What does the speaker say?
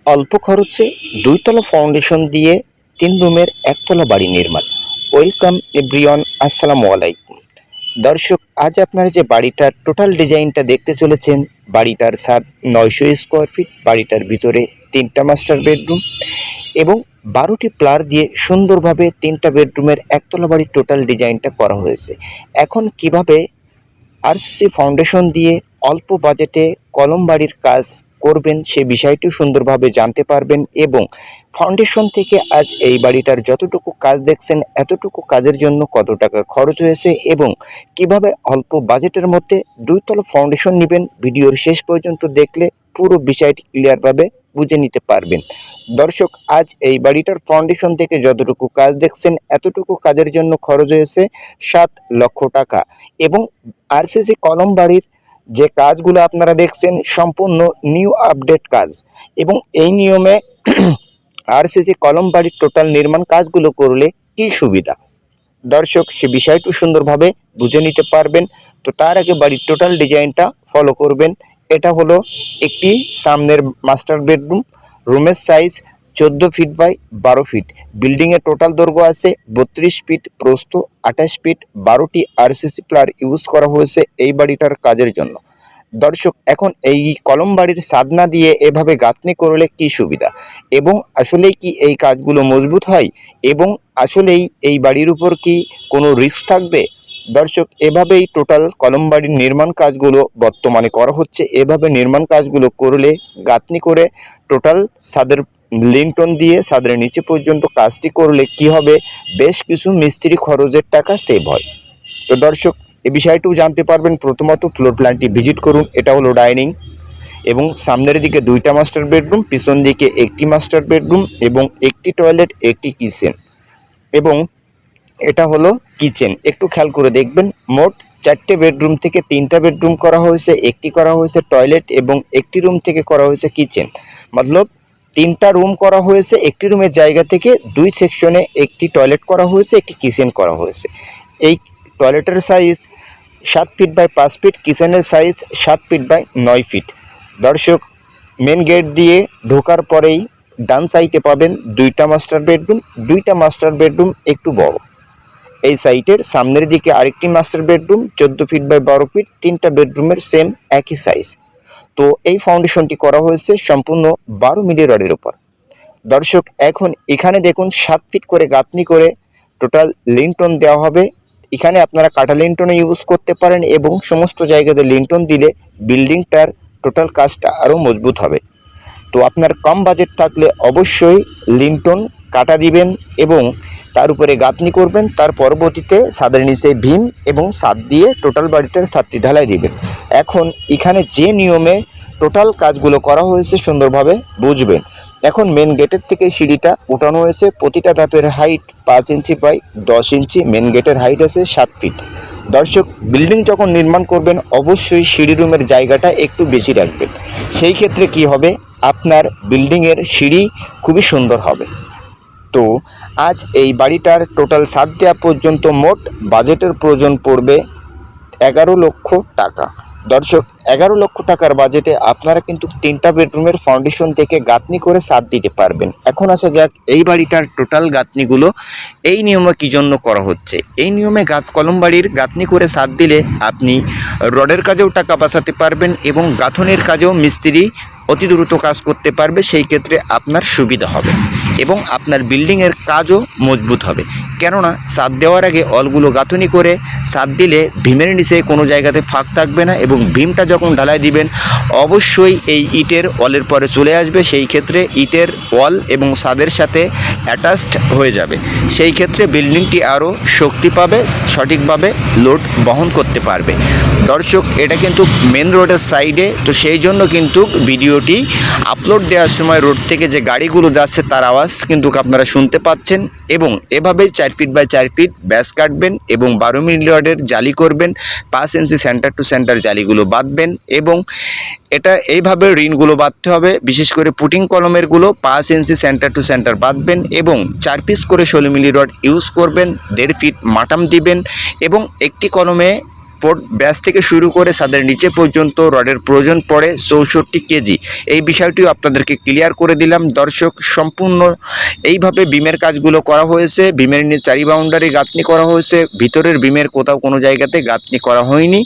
অল্প খরচে দুইতলা ফাউন্ডেশন দিয়ে 3 রুমের একতলা বাড়ি নির্মাণ। ওয়েলকাম এভরিওয়ান, আসসালামু আলাইকুম। দর্শক, আজ আপনারা যে বাড়িটার টোটাল ডিজাইনটা দেখতে চলেছেন, বাড়িটার ছাদ 900 স্কোয়ার ফিট। বাড়িটার ভিতরে 3টা মাস্টার বেডরুম এবং 12টি প্লার দিয়ে সুন্দরভাবে 3টা বেডরুমের একতলা বাড়ির টোটাল ডিজাইনটা করা হয়েছে। এখন কিভাবে আরসিসি ফাউন্ডেশন দিয়ে অল্প বাজেটে কলম বাড়ির কাজ করবেন সে বিষয়টি সুন্দরভাবে জানতে পারবেন এবং ফাউন্ডেশন থেকে আজ এই বাড়িটার যতটুকু কাজ দেখছেন এতটুকু কাজের জন্য কত টাকা খরচ হয়েছে এবং কিভাবে অল্প বাজেটের মধ্যে দুইতলা ফাউন্ডেশন নেবেন, ভিডিওর শেষ পর্যন্ত দেখলে পুরো বিষয়টি ক্লিয়ারভাবে বুঝে নিতে পারবেন। দর্শক, আজ এই বাড়িটার ফাউন্ডেশন থেকে যতটুকু কাজ দেখছেন এতটুকু কাজের জন্য খরচ হয়েছে 7 লক্ষ টাকা এবং আরসিসি কলম বাড়ির যে কাজগুলো আপনারা দেখছেন সম্পূর্ণ নিউ আপডেট কাজ এবং এই নিয়মে আরসিসি কলম বাড়ির টোটাল নির্মাণ কাজগুলো করলে কি সুবিধা, দর্শক সে বিষয়টি সুন্দরভাবে বুঝে নিতে পারবেন। তো তার আগে বাড়ির টোটাল ডিজাইনটা ফলো করবেন। এটা হলো একটি সামনের মাস্টার বেডরুম। রুমের সাইজ 14 ফিট বাই 12 ফিট। বিল্ডিংয়ের টোটাল দৈর্ঘ্য আছে 32 ফিট, প্রস্থ 28 ফিট। 12টি আরসিসি প্লার ইউজ করা হয়েছে এই বাড়িটার কাজের জন্য। দর্শক, এখন এই কলম বাড়ির সাদনা দিয়ে এভাবে গাঁথনি করলে কি সুবিধা এবং আসলেই কি এই কাজগুলো মজবুত হয় এবং আসলেই এই বাড়ির উপর কি কোনো রিস্ক থাকবে? দর্শক, এভাবেই টোটাল কলম বাড়ির নির্মাণ কাজগুলো বর্তমানে করা হচ্ছে। এভাবে নির্মাণ কাজগুলো করলে গাঁথনি করে টোটাল ছাদের লিন্টন দিয়ে ছাদের নিচে পর্যন্ত কাজটি করলে কি হবে, বেশ কিছু মিস্ত্রি খরচের টাকা সেভ হয়। তো দর্শক, এই বিষয়টিও জানতে পারবেন। প্রথমত ফ্লোর প্ল্যানটি ভিজিট করুন। এটা হলো ডাইনিং এবং সামনের দিকে 2টা মাস্টার বেডরুম, পিছন দিকে 1টি মাস্টার বেডরুম এবং 1টি টয়লেট, 1টি কিচেন এবং এটা হলো কিচেন। একটু খেয়াল করে দেখবেন, মোট 4টে বেডরুম থেকে 3টা বেডরুম করা হয়েছে, 1টি করা হয়েছে টয়লেট এবং 1টি রুম থেকে করা হয়েছে কিচেন। মতলব 3টা রুম করা হয়েছে, 1টি রুমের জায়গা থেকে 2 সেকশনে 1টি টয়লেট করা হয়েছে, 1টি কিচেন করা হয়েছে। এই টয়লেটের সাইজ 7 ফিট বাই 5 ফিট, কিচেনের সাইজ 7 ফিট বাই 9 ফিট। দর্শক, মেন গেট দিয়ে ঢোকার পরেই ডান সাইডে পাবেন 2টা মাস্টার বেডরুম। 2টা মাস্টার বেডরুম একটু বড়। এই সাইটের সামনের দিকে আরেকটি master bedroom 14 feet by 12 feet. 3টা বেডরুমের সেম একই সাইজ। তো এই ফাউন্ডেশনটি করা হয়েছে সম্পূর্ণ 12 মিলি রডের উপর। দর্শক, এখন এখানে দেখুন 7 ফিট করে গাঁথনি করে টোটাল লিন্টন দেওয়া হবে। এখানে আপনারা কাটা লিন্টনে ইউজ করতে পারেন এবং সমস্ত জায়গাতে লিন্টন দিলে বিল্ডিংটার টোটাল কাজটা আরও মজবুত হবে। তো আপনার কম বাজেট থাকলে অবশ্যই লিন্টন কাটা দিবেন এবং তার উপরে গাঁথনি করবেন। তার পরবর্তীতে ছাদের নিচে ভীম এবং ছাদ দিয়ে টোটাল বাড়িটার ছাদটি ঢালাই দিবেন। এখন এখানে যে নিয়মে টোটাল কাজগুলো করা হয়েছে সুন্দরভাবে বুঝবেন। এখন মেন গেটের থেকে সিঁড়িটা উঠানো হয়েছে। প্রতিটা ধাপের height 5 inch by 10 inch. Main গেটের হাইট আছে 7 ফিট। দর্শক, বিল্ডিং যখন নির্মাণ করবেন অবশ্যই সিঁড়ি রুমের জায়গাটা একটু বেশি রাখবেন। সেই ক্ষেত্রে কি হবে, আপনার বিল্ডিংয়ের সিঁড়ি খুবই সুন্দর হবে। তো আজ এই বাড়িটার টোটাল ছাদ দেওয়া পর্যন্ত মোট বাজেটের প্রয়োজন পড়বে 11 লক্ষ টাকা। দর্শক, 11 লক্ষ টাকার বাজেটে আপনারা কিন্তু 3টা বেডরুমের ফাউন্ডেশন থেকে গাঁথনি করে ছাদ দিতে পারবেন। এখন আসা যাক এই বাড়িটার টোটাল গাঁথনিগুলো এই নিয়মে কী জন্য করা হচ্ছে। এই নিয়মে কলম বাড়ির গাঁথনি করে ছাদ দিলে আপনি রডের কাজেও টাকা বাঁচাতে পারবেন এবং গাঁথনের কাজেও মিস্ত্রি অতি দ্রুত কাজ করতে পারবে। সেই ক্ষেত্রে আপনার সুবিধা হবে এবং আপনার বিল্ডিংয়ের কাজও মজবুত হবে। কেননা ছাদ দেওয়ার আগে অলগুলো গাঁথনি করে ছাদ দিলে ভীমের নিচে কোনো জায়গাতে ফাঁক থাকবে না এবং ভীমটা যখন ঢালাই দিবেন অবশ্যই এই ইটের ওয়ালের পরে চলে আসবে। সেই ক্ষেত্রে ইটের ওয়াল এবং ছাদের সাথে অ্যাটাচড হয়ে যাবে। সেই ক্ষেত্রে বিল্ডিংটি আরও শক্তি পাবে, সঠিকভাবে লোড বহন করতে পারবে। দর্শক, এটা কিন্তু মেন রোডের সাইডে, তো সেই জন্য কিন্তু ভিডিওটি আপলোড দেওয়ার সময় রোড থেকে যে গাড়িগুলো যাচ্ছে তার আওয়াজ কিন্তু আপনারা শুনতে পাচ্ছেন। এবং এভাবেই 4 ফিট বাই 4 ফিট ব্যাস কাটবেন এবং 12 মিলি রডের জালি করবেন। 5 ইঞ্চি সেন্টার টু সেন্টার জালিগুলো বাঁধবেন এবং এটা এইভাবে রিনগুলো বাঁধতে হবে। বিশেষ করে পুটিং কলমেরগুলো 5 ইঞ্চি সেন্টার টু সেন্টার বাঁধবেন এবং 4 পিস করে 16 মিলি রড ইউজ করবেন। 1.5 ফিট মাটাম দিবেন এবং একটি কলমে সাপোর্ট ব্যাস থেকে শুরু করে ছাদের নিচে পর্যন্ত রডের প্রয়োজন পড়ে 64 কেজি। এই বিষয়টিও আপনাদেরকে ক্লিয়ার করে দিলাম দর্শক। সম্পূর্ণ এইভাবে বিমের কাজগুলো করা হয়েছে। বিমের নিচে 4 বাউন্ডারি গাঁথনি করা হয়েছে, ভিতরের বিমের কোথাও কোনো জায়গাতে গাঁথনি করা হয়নি।